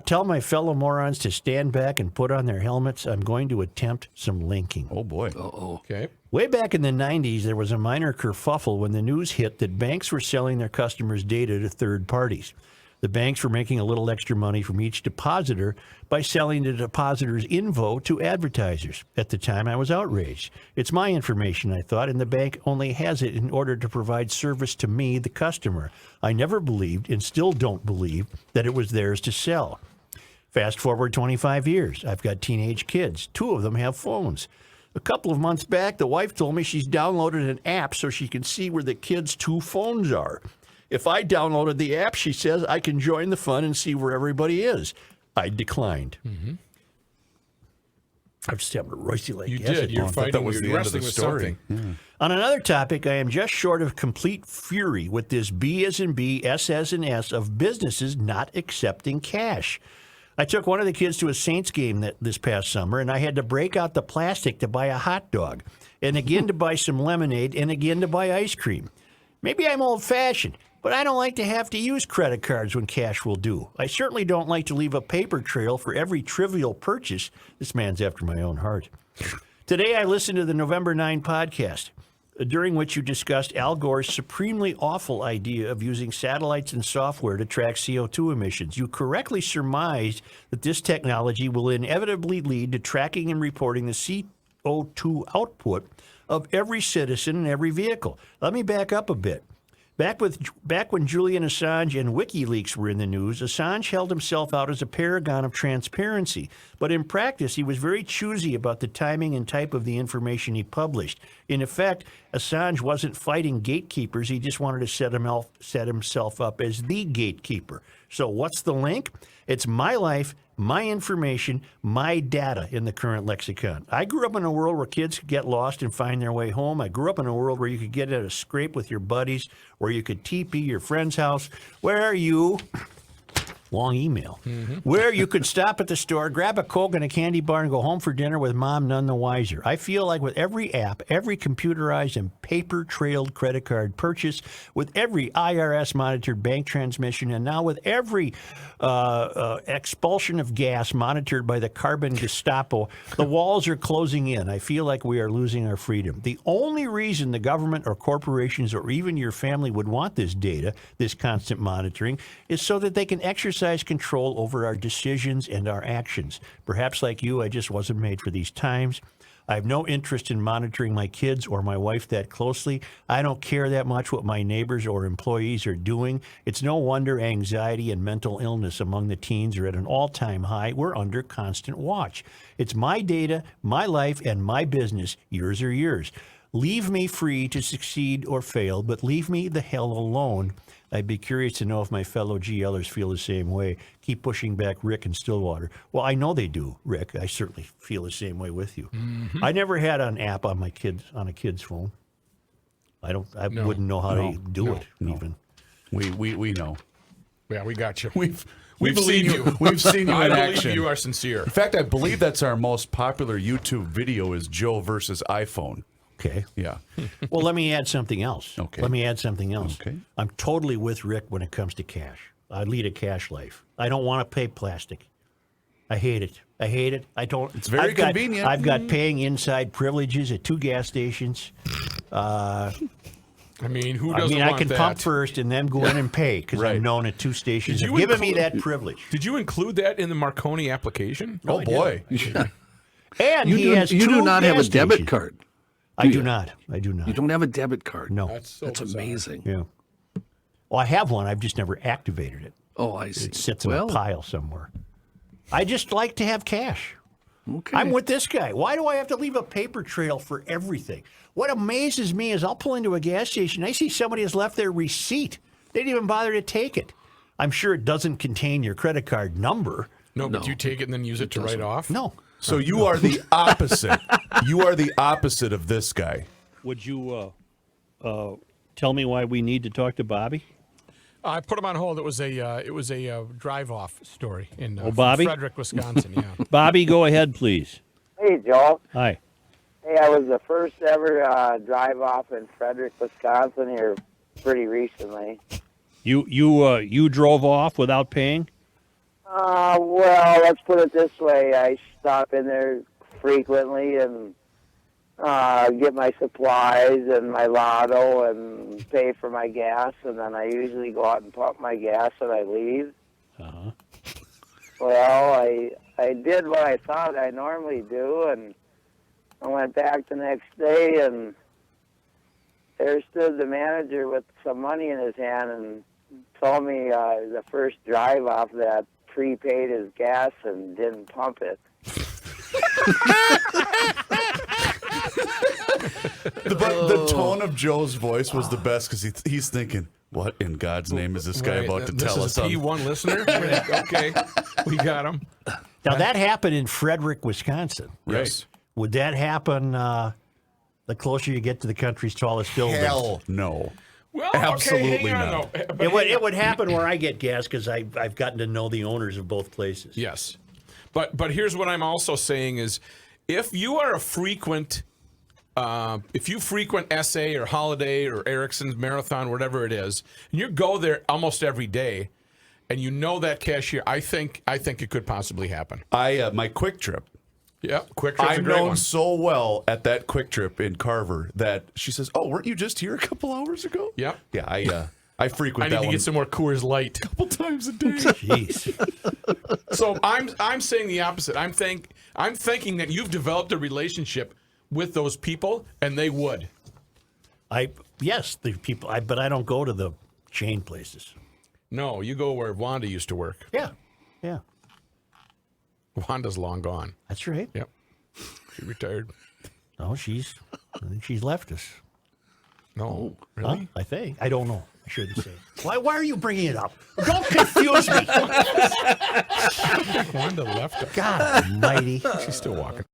Tell my fellow morons to stand back and put on their helmets. I'm going to attempt some linking. Oh, boy. Uh-oh. Okay. Way back in the 90s, there was a minor kerfuffle when the news hit that banks were selling their customers' data to third parties. The banks were making a little extra money from each depositor by selling the depositor's info to advertisers. At the time, I was outraged. It's my information, I thought, and the bank only has it in order to provide service to me, the customer. I never believed, and still don't believe, that it was theirs to sell. Fast forward 25 years. I've got teenage kids. 2 of them have phones. A couple of months back, the wife told me she's downloaded an app so she can see where the kids' 2 phones are. If I downloaded the app, she says, I can join the fun and see where everybody is. I declined. Mm-hmm. I'm just having a roisty like You did. You're fighting. That was You're the end of wrestling the with story. something. On another topic, I am just short of complete fury with this B as in B, S as in S of businesses not accepting cash. I took one of the kids to a Saints game this past summer, and I had to break out the plastic to buy a hot dog, and again to buy some lemonade, and again to buy ice cream. Maybe I'm old-fashioned, but I don't like to have to use credit cards when cash will do. I certainly don't like to leave a paper trail for every trivial purchase. This man's after my own heart. Today I listened to the November 9 podcast, during which you discussed Al Gore's supremely awful idea of using satellites and software to track CO2 emissions. You correctly surmised that this technology will inevitably lead to tracking and reporting the CO2 output of every citizen and every vehicle. Let me back up a bit. Back when Julian Assange and WikiLeaks were in the news, Assange held himself out as a paragon of transparency. But in practice, he was very choosy about the timing and type of the information he published. In effect, Assange wasn't fighting gatekeepers. He just wanted to set himself up as the gatekeeper. So what's the link? It's my life, my information, my data in the current lexicon. I grew up in a world where kids could get lost and find their way home. I grew up in a world where you could get at a scrape with your buddies, where you could TP your friend's house, where you... Long email. Where you could stop at the store, grab a Coke and a candy bar and go home for dinner with mom none the wiser. I feel like with every app, every computerized and paper-trailed credit card purchase, with every IRS-monitored bank transmission, and now with every expulsion of gas monitored by the carbon Gestapo, the walls are closing in. I feel like we are losing our freedom. The only reason the government or corporations or even your family would want this data, this constant monitoring, is so that they can exercise control over our decisions and our actions. Perhaps like you, I just wasn't made for these times. I have no interest in monitoring my kids or my wife that closely. I don't care that much what my neighbors or employees are doing. It's no wonder anxiety and mental illness among the teens are at an all-time high. We're under constant watch. It's my data, my life, and my business. Yours are yours. Leave me free to succeed or fail, but leave me the hell alone. I'd be curious to know if my fellow GLers feel the same way. Keep pushing back Rick and Stillwater. Well, I know they do, Rick. I certainly feel the same way with you. Mm-hmm. I never had an app on a kid's phone. I wouldn't know how to do it even. We know. Yeah, we got you. We've seen you. We've seen you in I action. believe you are sincere. In fact, I believe that's our most popular YouTube video is Joe versus iPhone. Okay. Yeah. Well, let me add something else. Okay. Okay. I'm totally with Rick when it comes to cash. I lead a cash life. I don't want to pay plastic. I hate it. I don't. It's very convenient. I've got paying inside privileges at 2 gas stations. I mean, who doesn't want I can that? pump first and then go in and pay because I'm known at 2 stations. Have given me that privilege. Did you include that in the Marconi application? Oh, boy. And You do not have a debit card. I do not. You don't have a debit card. No. That's amazing. Yeah. Well, I have one. I've just never activated it. Oh, I see. It sits in a pile somewhere. I just like to have cash. Okay. I'm with this guy. Why do I have to leave a paper trail for everything? What amazes me is I'll pull into a gas station. I see somebody has left their receipt. They didn't even bother to take it. I'm sure it doesn't contain your credit card number. No, but you take it and then use it to write off? No. So you are the opposite. You are the opposite of this guy. Would you tell me why we need to talk to Bobby? I put him on hold. It was a drive-off story in Bobby? Frederick, Wisconsin. Yeah. Bobby, go ahead, please. Hey, Joel. Hi. Hey, I was the first ever drive-off in Frederick, Wisconsin here pretty recently. You drove off without paying? Well, let's put it this way. I stop in there frequently and get my supplies and my lotto and pay for my gas, and then I usually go out and pump my gas and I leave. Uh-huh. Well, I did what I thought I normally do, and I went back the next day, and there stood the manager with some money in his hand and told me the first drive off that prepaid his gas and didn't pump it. The tone of Joe's voice was the best because he's thinking, what in God's name is this guy about to tell us? This is a P1 listener? Okay, we got him. Now, that happened in Frederick, Wisconsin. Yes. Would that happen the closer you get to the country's tallest building? Hell no. Well, Absolutely okay, hang on, not. though. But It would happen where I get gas because I've gotten to know the owners of both places. Yes. But here's what I'm also saying is if you are a frequent if you frequent SA or Holiday or Erickson's Marathon, whatever it is, and you go there almost every day and you know that cashier, I think it could possibly happen. My Quick Trip. Yeah, Quick Trip's a I'm great known one. so well at that Quick Trip in Carver that she says, "Oh, weren't you just here a couple hours ago?" Yep. Yeah, I frequent I need that to one get some more Coors Light. a couple times a day. Jeez. So I'm saying the opposite. I'm thinking that you've developed a relationship with those people, and they would. Yes, the people. But I don't go to the chain places. No, you go where Wanda used to work. Yeah. Wanda's long gone. That's right. Yep. She retired. No, she's left us. No, Huh? really? I think. I don't know. I shouldn't say. Why are you bringing it up? Don't confuse me. Wanda left. God almighty. She's still walking.